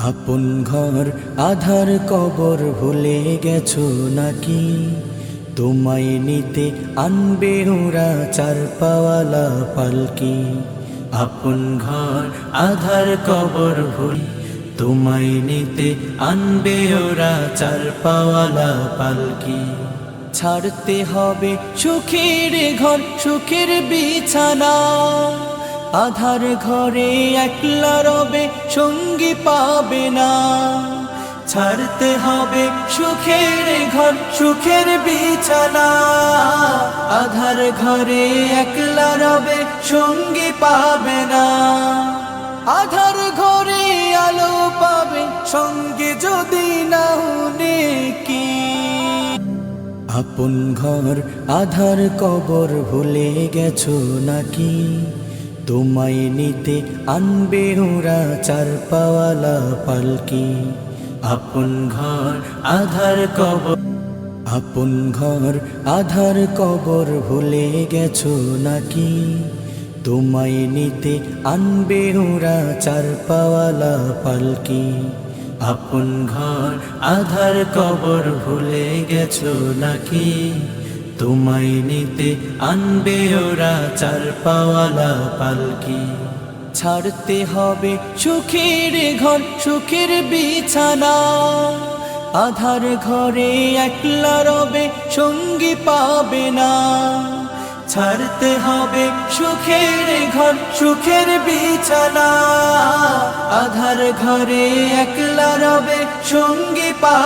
আপন ঘর আধার কবর ভুলে গেছো নাকি? তোমায় নিতে আনবে ওরা চার পাওয়ালা পালকি। আপন ঘর আধার কবর ভুল তোমায় নিতে আনবে ওরা চার পাওয়ালা পালকি। ছাড়তে হবে সুখের ঘর সুখের বিছানা, আধার ঘরে একলা রবে সঙ্গী পাবে না। ছাড়তে হবে সুখের ঘর সুখের বিছানা, আধার ঘরে একলা রবে সঙ্গী পাবে না। আধার ঘরে আলো পাবে সঙ্গে যদি না নেকি। আপন ঘর আধার কবর ভুলে গেছো নাকি? তোমায় নিতে আনবে ওরা চার পাওয়ালা পালকি। আপন ঘর আধার কবর আপন ঘর আধার কবর ভুলে গেছো নাকি? তোমায় নিতে আনবে ওরা চার পাওয়ালা পালকি। আপন ঘর আধার কবর ভুলে গেছো নাকি? তোমায় নিতে আনবে ওরা চার পাওয়ালা পালকি। ছাড়তে হবে সুখের ঘর সুখের বিছানা, আধার ঘরে একলা রবে সঙ্গী পাবে না। ছাড়তে হবে সুখের ঘর সুখের বিছানা, আধার ঘরে একলা রবে সঙ্গী পাবে